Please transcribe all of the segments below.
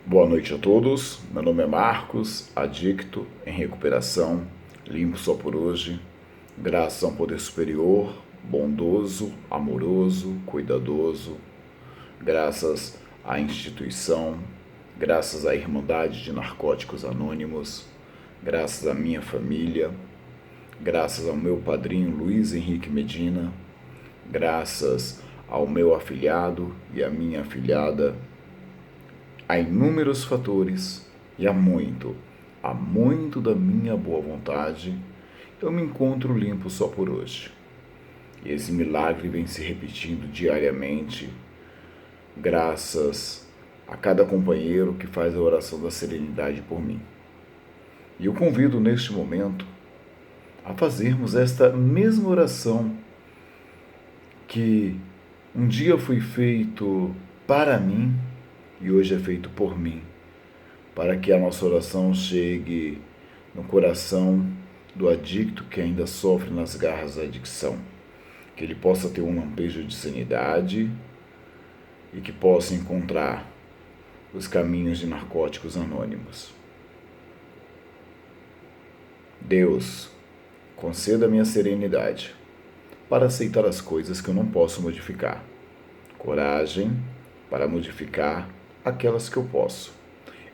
Boa noite a todos. Meu nome é Marcos, adicto, em recuperação, limpo só por hoje, graças a um poder superior, bondoso, amoroso, cuidadoso, graças à instituição, graças à Irmandade de Narcóticos Anônimos, graças à minha família, graças ao meu padrinho Luiz Henrique Medina, graças ao meu afilhado e à minha afilhada, há inúmeros fatores e há muito da minha boa vontade, eu me encontro limpo só por hoje. E esse milagre vem se repetindo diariamente, graças a cada companheiro que faz a oração da serenidade por mim. E eu convido neste momento a fazermos esta mesma oração que um dia foi feito para mim e hoje é feito por mim, para que a nossa oração chegue no coração do adicto que ainda sofre nas garras da adicção, que ele possa ter um lampejo de sanidade e que possa encontrar os caminhos de Narcóticos Anônimos. Deus, conceda-me a serenidade para aceitar as coisas que eu não posso modificar, coragem para modificar aquelas que eu posso,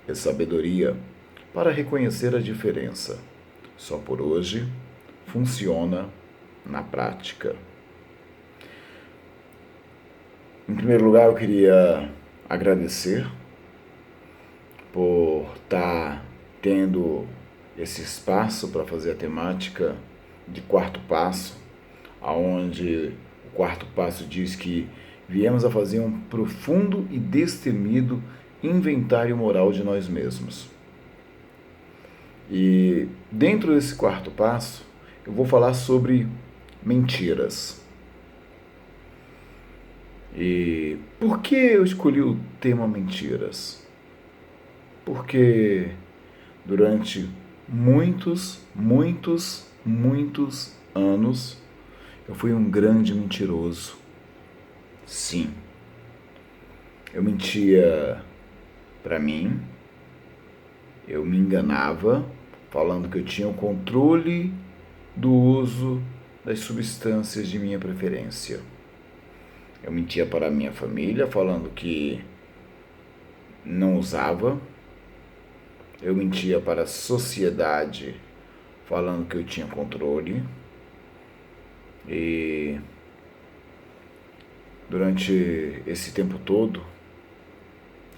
e sabedoria para reconhecer a diferença. Só por hoje funciona na prática. Em primeiro lugar, eu queria agradecer por estar tendo esse espaço para fazer a temática de quarto passo, aonde o quarto passo diz que viemos a fazer um profundo e destemido inventário moral de nós mesmos. E dentro desse quarto passo, eu vou falar sobre mentiras. E por que eu escolhi o tema mentiras? Porque durante muitos anos eu fui um grande mentiroso. Sim, eu mentia para mim, eu me enganava, falando que eu tinha o controle do uso das substâncias de minha preferência. Eu mentia para a minha família, falando que não usava. Eu mentia para a sociedade, falando que eu tinha controle. E durante esse tempo todo,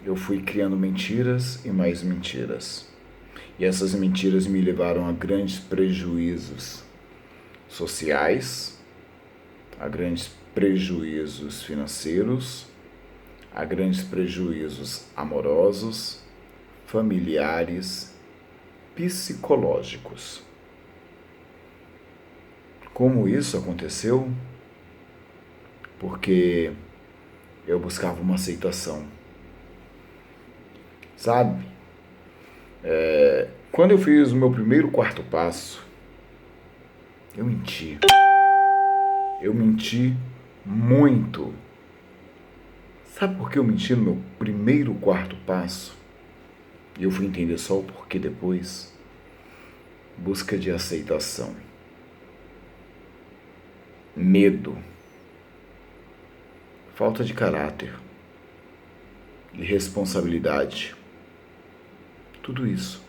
eu fui criando mentiras e mais mentiras. E essas mentiras me levaram a grandes prejuízos sociais, a grandes prejuízos financeiros, a grandes prejuízos amorosos, familiares, psicológicos. Como isso aconteceu? Porque eu buscava uma aceitação. Sabe? Quando eu fiz o meu primeiro quarto passo, eu menti. Eu menti muito. Sabe por que eu menti no meu primeiro quarto passo? E eu fui entender só o porquê depois. Busca de aceitação. Medo. Falta de caráter. Irresponsabilidade. Tudo isso.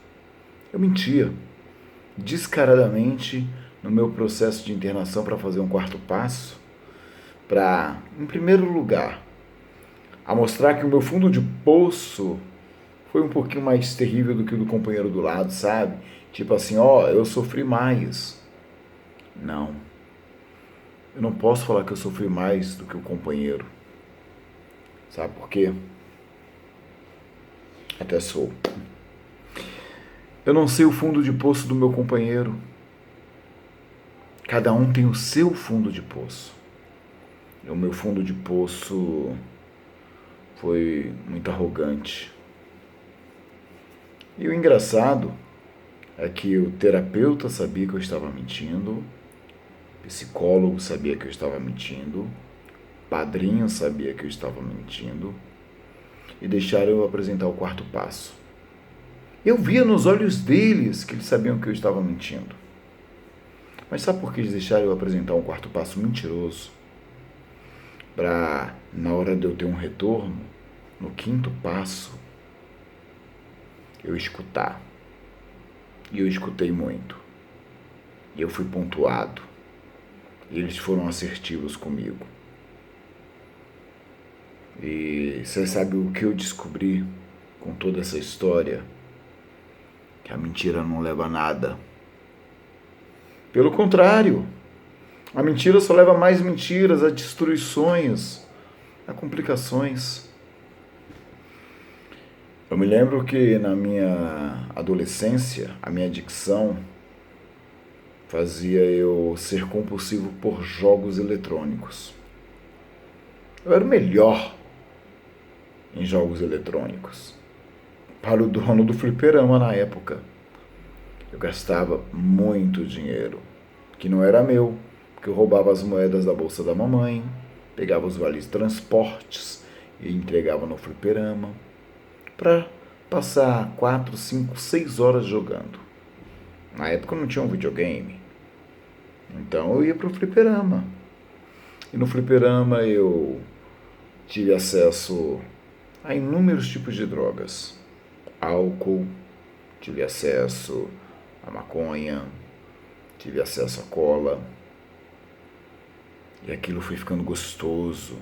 Eu mentia descaradamente no meu processo de internação para fazer um quarto passo, para, em primeiro lugar, a mostrar que o meu fundo de poço foi um pouquinho mais terrível do que o do companheiro do lado, sabe? Tipo assim, eu sofri mais. Não. Eu não posso falar que eu sofri mais do que o companheiro. Sabe por quê? Até sou. Eu não sei o fundo de poço do meu companheiro. Cada um tem o seu fundo de poço. E o meu fundo de poço foi muito arrogante. E o engraçado é que o terapeuta sabia que eu estava mentindo, o psicólogo sabia que eu estava mentindo, o padrinho sabia que eu estava mentindo, e deixaram eu apresentar o quarto passo. Eu via nos olhos deles que eles sabiam que eu estava mentindo. Mas sabe por que eles deixaram eu apresentar um quarto passo mentiroso? Para, na hora de eu ter um retorno, no quinto passo, eu escutar. E eu escutei muito. E eu fui pontuado. E eles foram assertivos comigo. E você sabe o que eu descobri com toda essa história? Que a mentira não leva a nada. Pelo contrário, a mentira só leva a mais mentiras, a destruições, a complicações. Eu me lembro que na minha adolescência, a minha adicção fazia eu ser compulsivo por jogos eletrônicos. Eu era o melhor em jogos eletrônicos. Para o dono do fliperama na época. Eu gastava muito dinheiro, que não era meu, porque eu roubava as moedas da bolsa da mamãe, pegava os vales de transportes e entregava no fliperama, para passar 4, 5, 6 horas jogando. Na época não tinha um videogame, então eu ia para o fliperama. E no fliperama eu tive acesso a inúmeros tipos de drogas. Álcool, tive acesso a maconha, tive acesso a cola. E aquilo foi ficando gostoso.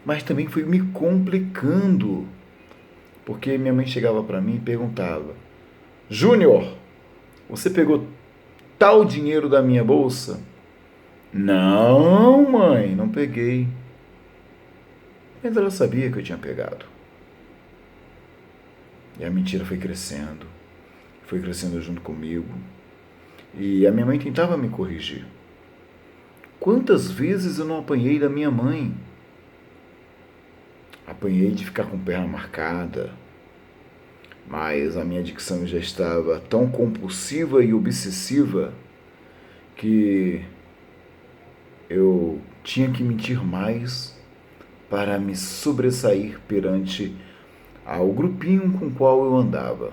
Mas também foi me complicando. Porque minha mãe chegava para mim e perguntava: Júnior, você pegou tal dinheiro da minha bolsa? Não, mãe, não peguei. Mas ela sabia que eu tinha pegado. E a mentira foi crescendo junto comigo. E a minha mãe tentava me corrigir. Quantas vezes eu não apanhei da minha mãe? Apanhei de ficar com perna marcada, mas a minha adicção já estava tão compulsiva e obsessiva que eu tinha que mentir mais para me sobressair perante ao grupinho com o qual eu andava.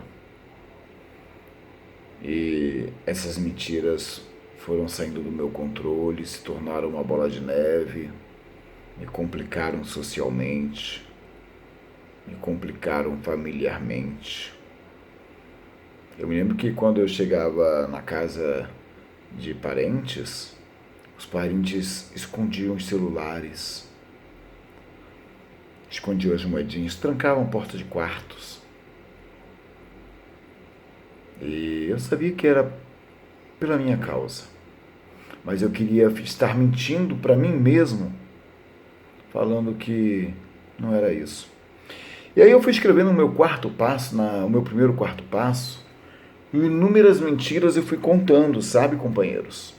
E essas mentiras foram saindo do meu controle, se tornaram uma bola de neve, me complicaram socialmente, me complicaram familiarmente. Eu me lembro que quando eu chegava na casa de parentes, os parentes escondiam os celulares, escondiam as moedinhas, trancavam a porta de quartos. E eu sabia que era pela minha causa, mas eu queria estar mentindo para mim mesmo, falando que não era isso. E aí eu fui escrevendo o meu quarto passo, o meu primeiro quarto passo, e inúmeras mentiras eu fui contando, sabe, companheiros?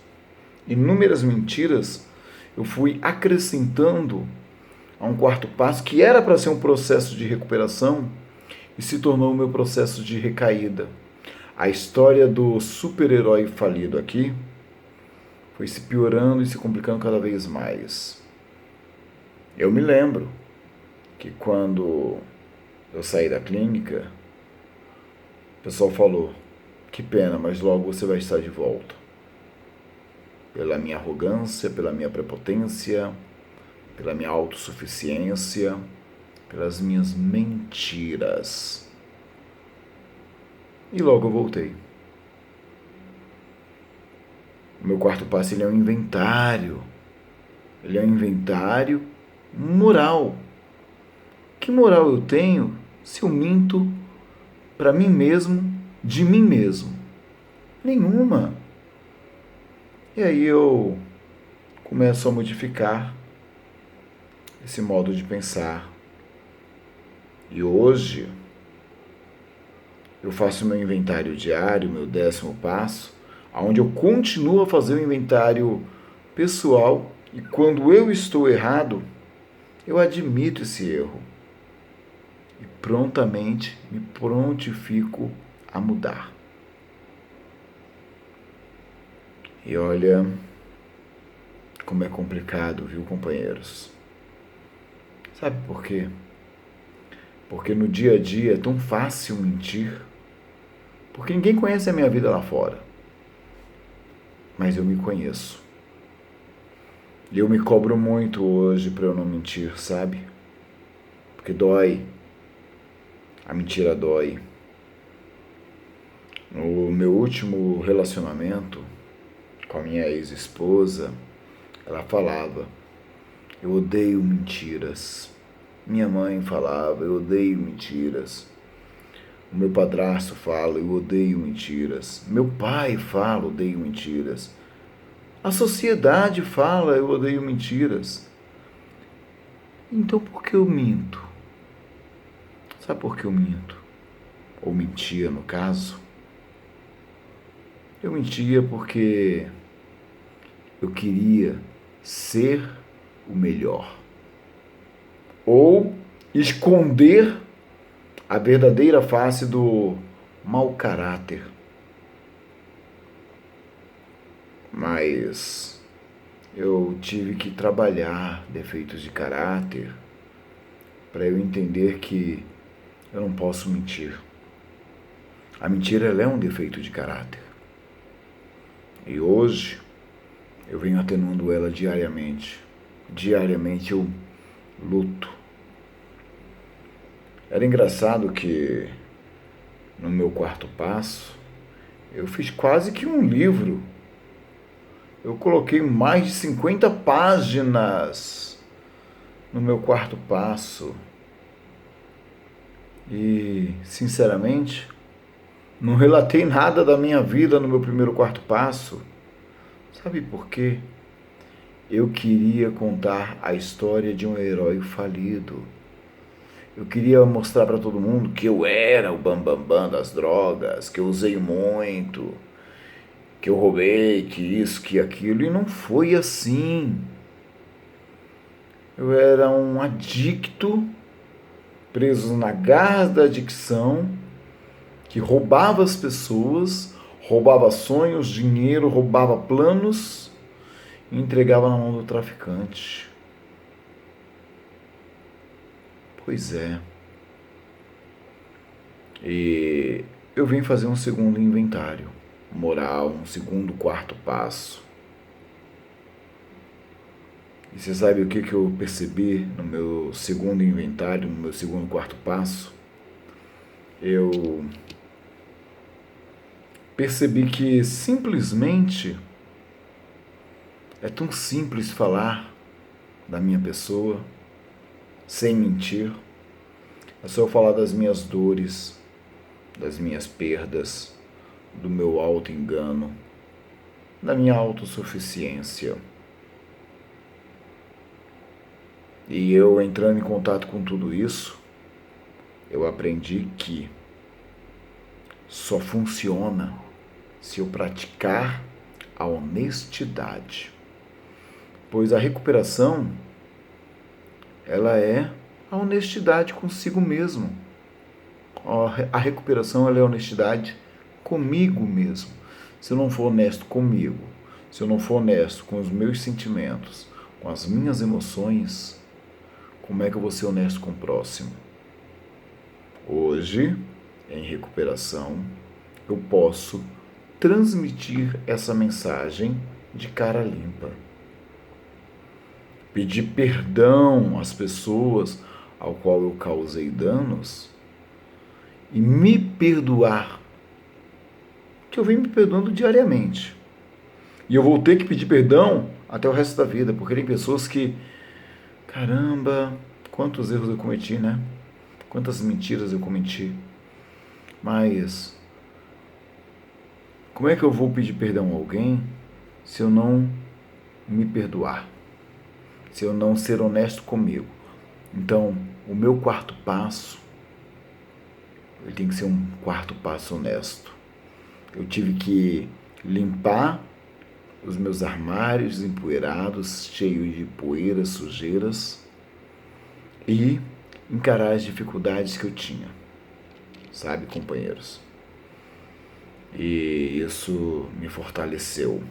Inúmeras mentiras eu fui acrescentando a um quarto passo que era para ser um processo de recuperação e se tornou o meu processo de recaída. A história do super-herói falido aqui foi se piorando e se complicando cada vez mais. Eu me lembro que quando eu saí da clínica, o pessoal falou: que pena, mas logo você vai estar de volta. Pela minha arrogância, pela minha prepotência, pela minha autossuficiência, pelas minhas mentiras. E logo eu voltei. O meu quarto passo, ele é um inventário. Ele é um inventário moral. Que moral eu tenho se eu minto para mim mesmo, de mim mesmo? Nenhuma. E aí eu começo a modificar esse modo de pensar. E hoje eu faço meu inventário diário, meu 10º passo, onde eu continuo a fazer o inventário pessoal e quando eu estou errado, eu admito esse erro e prontamente me prontifico a mudar. E olha como é complicado, viu, companheiros? Sabe por quê? Porque no dia a dia é tão fácil mentir, porque ninguém conhece a minha vida lá fora, mas eu me conheço. E eu me cobro muito hoje para eu não mentir, sabe? Porque dói, a mentira dói. No meu último relacionamento com a minha ex-esposa, ela falava: eu odeio mentiras. Minha mãe falava: eu odeio mentiras. O meu padrasto fala: eu odeio mentiras. Meu pai fala: eu odeio mentiras. A sociedade fala: eu odeio mentiras. Então por que eu minto? Sabe por que eu minto? Ou mentia, no caso? Eu mentia porque eu queria ser o melhor. Ou esconder a verdadeira face do mau caráter. Mas eu tive que trabalhar defeitos de caráter para eu entender que eu não posso mentir. A mentira ela é um defeito de caráter. E hoje eu venho atenuando ela diariamente. Diariamente eu luto. Era engraçado que no meu quarto passo eu fiz quase que um livro. Eu coloquei mais de 50 páginas no meu quarto passo. E, sinceramente, não relatei nada da minha vida no meu primeiro quarto passo. Sabe por quê? Eu queria contar a história de um herói falido. Eu queria mostrar para todo mundo que eu era o bambambam das drogas, que eu usei muito, que eu roubei, que isso, que aquilo. E não foi assim. Eu era um adicto, preso na garra da adicção, que roubava as pessoas, roubava sonhos, dinheiro, roubava planos e entregava na mão do traficante. Pois é. E eu vim fazer um segundo inventário moral, um segundo quarto passo. E você sabe o que eu percebi no meu segundo inventário, no meu segundo quarto passo? Eu percebi que simplesmente é tão simples falar da minha pessoa sem mentir. É só eu falar das minhas dores, das minhas perdas, do meu auto-engano, da minha autossuficiência. E eu entrando em contato com tudo isso, eu aprendi que só funciona se eu praticar a honestidade. Pois a recuperação, ela é a honestidade consigo mesmo. A recuperação ela é a honestidade comigo mesmo. Se eu não for honesto comigo, se eu não for honesto com os meus sentimentos, com as minhas emoções, como é que eu vou ser honesto com o próximo? Hoje, em recuperação, eu posso transmitir essa mensagem de cara limpa. Pedir perdão às pessoas ao qual eu causei danos e me perdoar, que eu venho me perdoando diariamente. E eu vou ter que pedir perdão até o resto da vida, porque tem pessoas que, caramba, quantos erros eu cometi, né? Quantas mentiras eu cometi. Mas como é que eu vou pedir perdão a alguém se eu não me perdoar? Se eu não ser honesto comigo? Então, o meu quarto passo, ele tem que ser um quarto passo honesto. Eu tive que limpar os meus armários empoeirados, cheios de poeira, sujeiras, e encarar as dificuldades que eu tinha, sabe, companheiros? E isso me fortaleceu.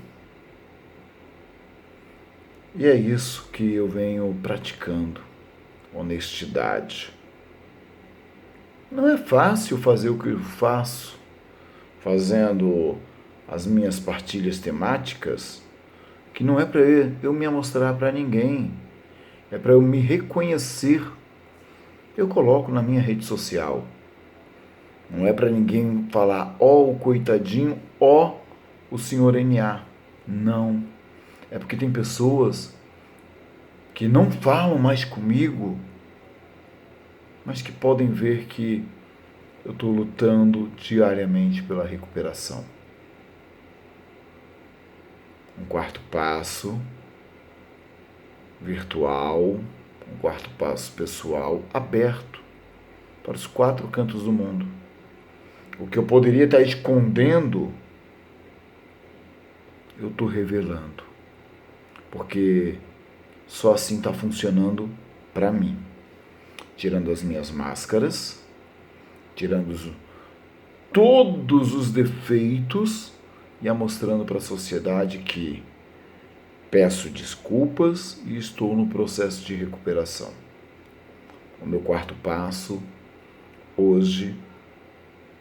E é isso que eu venho praticando, honestidade. Não é fácil fazer o que eu faço, fazendo as minhas partilhas temáticas, que não é para eu me mostrar para ninguém, é para eu me reconhecer. Eu coloco na minha rede social. Não é para ninguém falar, ó o coitadinho, ó o senhor NA. Não. É porque tem pessoas que não falam mais comigo, mas que podem ver que eu estou lutando diariamente pela recuperação. Um quarto passo virtual, um quarto passo pessoal aberto para os 4 cantos do mundo. O que eu poderia estar escondendo, eu estou revelando. Porque só assim está funcionando para mim. Tirando as minhas máscaras, tirando todos os defeitos e mostrando para a sociedade que peço desculpas e estou no processo de recuperação. O meu quarto passo hoje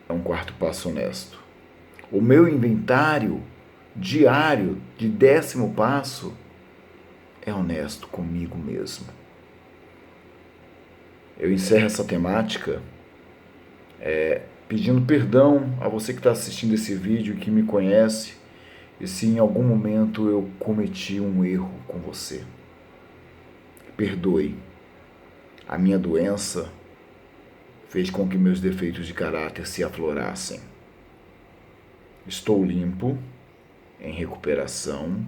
é um quarto passo honesto. O meu inventário diário de 10º passo é honesto comigo mesmo. Eu encerro essa temática pedindo perdão a você que está assistindo esse vídeo e que me conhece, e se em algum momento eu cometi um erro com você. Perdoe. A minha doença fez com que meus defeitos de caráter se aflorassem. Estou limpo, em recuperação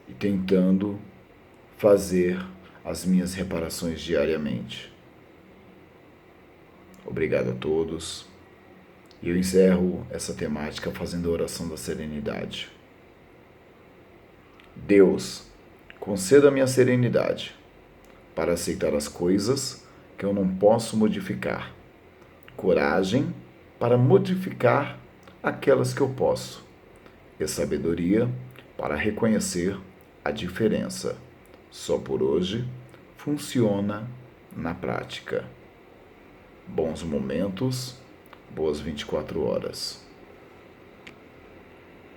e tentando fazer as minhas reparações diariamente. Obrigado a todos. E eu encerro essa temática fazendo a oração da serenidade. Deus, conceda-me a serenidade para aceitar as coisas que eu não posso modificar. Coragem para modificar aquelas que eu posso. E sabedoria para reconhecer a diferença. Só por hoje funciona na prática. Bons momentos, boas 24 horas.